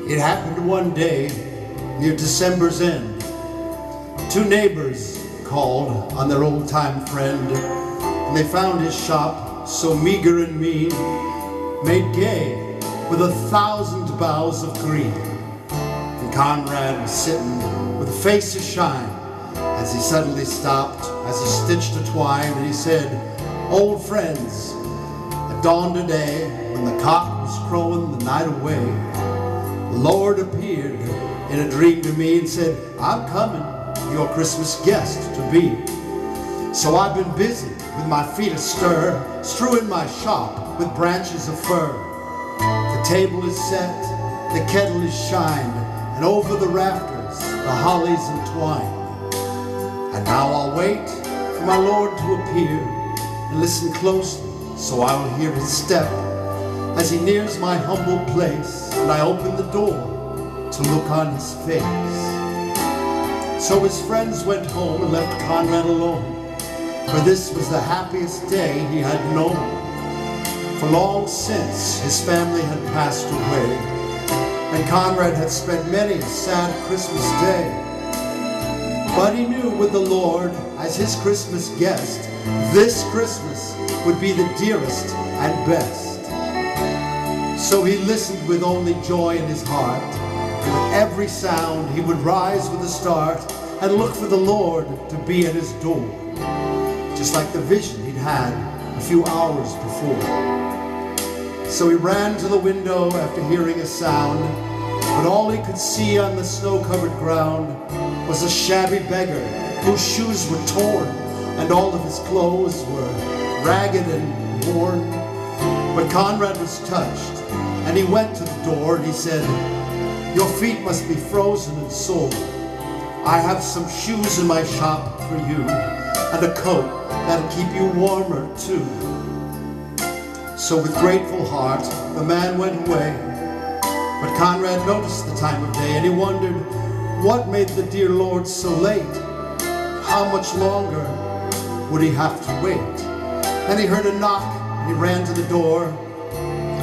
It happened one day near December's end. Two neighbors called on their old-time friend, and they found his shop so meager and mean, made gay with 1,000 boughs of green. And Conrad was sitting with a face ashine as he suddenly stopped, as he stitched a twine, and he said, "Old friends, at dawn today, when the cock was crowing the night away, the Lord appeared in a dream to me and said, I'm coming, your Christmas guest to be. So I've been busy with my feet astir, strewing my shop with branches of fir. The table is set, the kettle is shined, and over the rafters the hollies entwined. And now I'll wait for my Lord to appear and listen closely so I will hear his step as he nears my humble place, and I open the door to look on his face." So his friends went home and left Conrad alone, for this was the happiest day he had known. For long since his family had passed away, and Conrad had spent many a sad Christmas day. But he knew with the Lord as his Christmas guest, this Christmas would be the dearest and best. So he listened with only joy in his heart. With every sound he would rise with a start and look for the Lord to be at his door, just like the vision he'd had a few hours before. So he ran to the window after hearing a sound, but all he could see on the snow-covered ground was a shabby beggar whose shoes were torn and all of his clothes were ragged and worn. But Conrad was touched, and he went to the door and he said, "Your feet must be frozen and sore. I have some shoes in my shop for you, and a coat that'll keep you warmer too." So with grateful heart, the man went away. But Conrad noticed the time of day, and he wondered what made the dear Lord so late. How much longer would he have to wait? Then he heard a knock, and he ran to the door.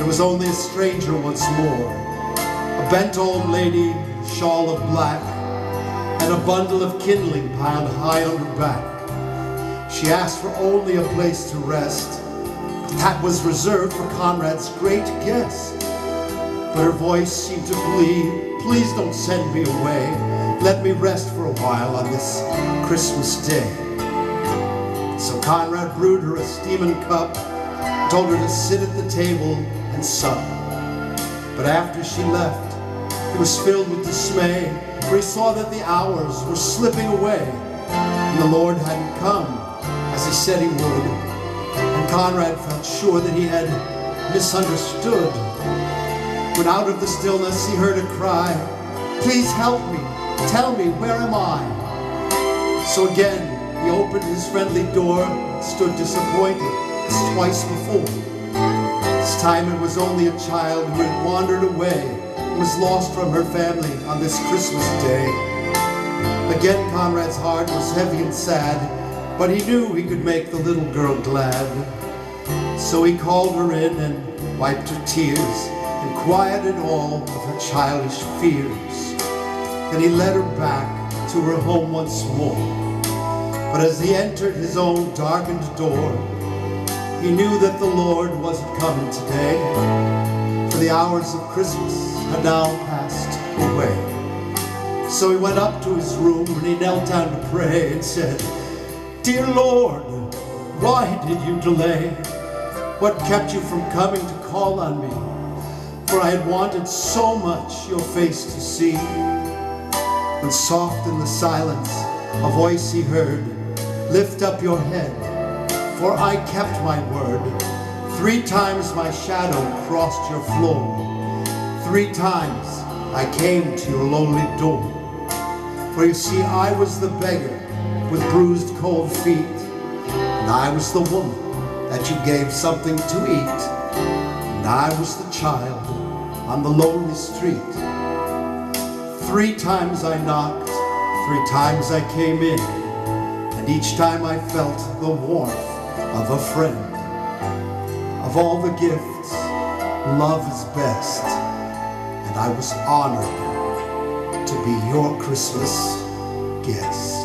It was only a stranger once more, a bent old lady, shawl of black, and a bundle of kindling piled high on her back. She asked for only a place to rest, but that was reserved for Conrad's great guest. But her voice seemed to plead, "Please don't send me away. Let me rest for a while on this Christmas day." So Conrad brewed her a steaming cup, told her to sit at the table and sup. But after she left, he was filled with dismay, for he saw that the hours were slipping away, and the Lord hadn't come as he said he would. And Conrad felt sure that he had misunderstood, when out of the stillness he heard a cry, "Please help me, tell me, where am I?" So again he opened his friendly door, stood disappointed as twice before. This time it was only a child who had wandered away and was lost from her family on this Christmas day. Again Conrad's heart was heavy and sad, but he knew he could make the little girl glad. So he called her in and wiped her tears and quieted all of her childish fears. Then he led her back to her home once more. But as he entered his own darkened door, he knew that the Lord wasn't coming today, for the hours of Christmas had now passed away. So he went up to his room and he knelt down to pray and said, "Dear Lord, why did you delay? What kept you from coming to call on me? For I had wanted so much your face to see." And soft in the silence, a voice he heard, "Lift up your head, for I kept my word. 3 times my shadow crossed your floor. 3 times I came to your lonely door. For you see, I was the beggar with bruised cold feet, and I was the woman that you gave something to eat, and I was the child on the lonely street. 3 times I knocked, 3 times I came in, and each time I felt the warmth of a friend. Of all the gifts, love is best, and I was honored to be your Christmas guest.